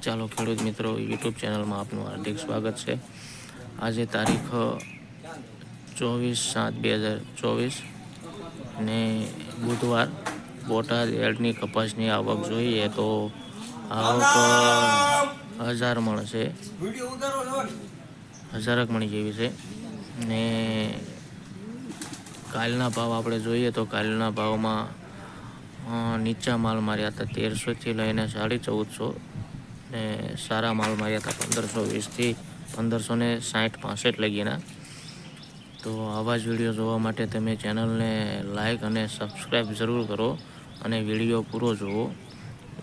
ચાલો ખેડૂત મિત્રો યુટ્યુબ ચેનલમાં આપનું હાર્દિક સ્વાગત છે। આજે તારીખ 24/7/2024 ને બુધવાર બોટાદ એડની કપાસની આવક જોઈએ તો આવક 1000 મણ છે, 1000 મણ જેવી છે ને કાલના ભાવ આપણે જોઈએ તો કાલના ભાવમાં નીચા માલ માર્યા હતા 1300 લઈને 1450 ને સારા માલ માર્યા હતા 1520 1560-65 લગીના। તો આવા જ વિડીયો જોવા માટે તમે ચેનલને લાઈક અને સબસ્ક્રાઈબ જરૂર કરો અને વિડીયો પૂરો જુઓ।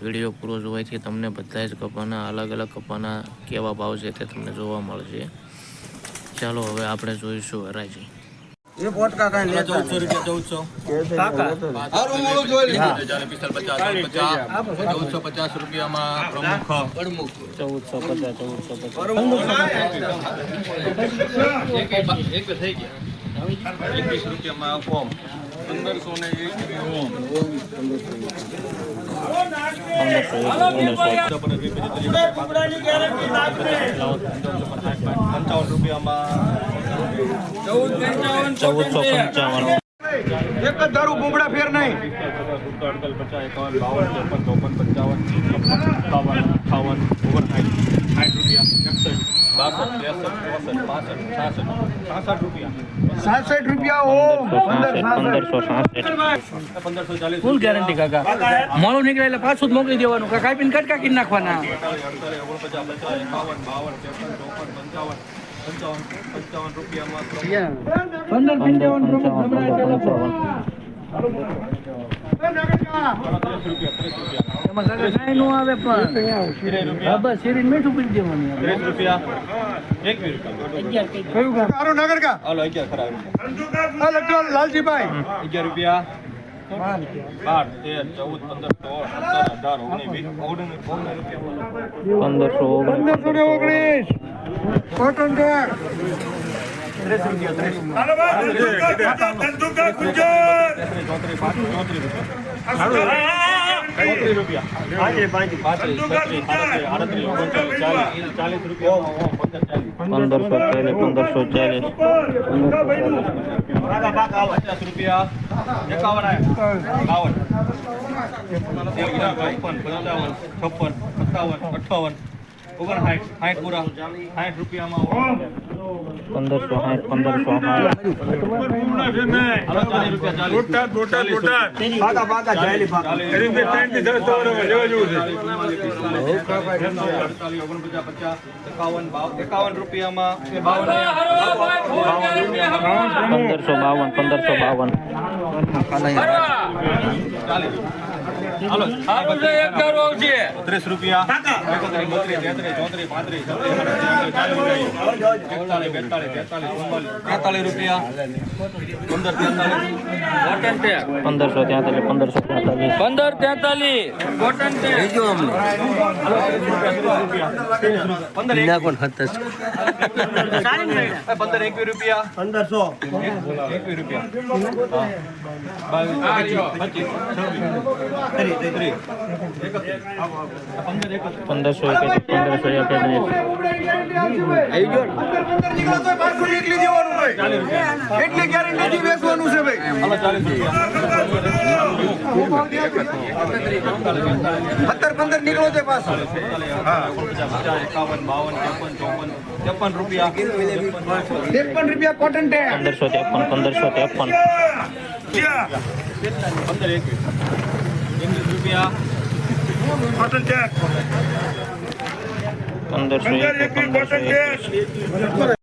વિડીયો પૂરો જોવાથી તમને બધા જ કપાના અલગ અલગ કપાના કેવા ભાવ છે તે તમને જોવા મળશે। ચાલો હવે આપણે જોઈશું હરાજી। ये बोट का कहीं लेता 1400 काका और वो जो ले 1450 रुपया में प्रमुख 1450 एक થઈ ગયા 21 रुपया में फॉर्म 1500 ने 55 रुपया में 1455 एक दारू बुमड़ा फेर नहीं 58 51 52 53 54 55 रुपया 67 रुपया हो 1540 ફૂલ ગેરંટી કાકા મોડું નીકળે એટલે પાછું જ મોકલી દેવાનું કાકા આપીને કટકા કરી નાખવાના 55 रुपया में એમાં કાકા કાંઈ નો આવે પણ હા બસ શેરીને મીઠું પી દેવાનું 30 रुपया 21 रुपया कारो नगर का હાલો 11 ખરા लगता लालजी भाई 11 रुपया 12 13 14 15 16 17 18 1519 कॉटन टैग 30 रुपया 30 रुपया आगे 35 40 रुपया 1540 50 रुपया 51 52 56 58 पूरा 60 रुपया में 51 रुपया में 30 रुपया 31 रुपया 15 निकलो ते पास 53 रुपया 53 रुपया कॉटन टैग 1553 रुपया कॉटन टैग 1551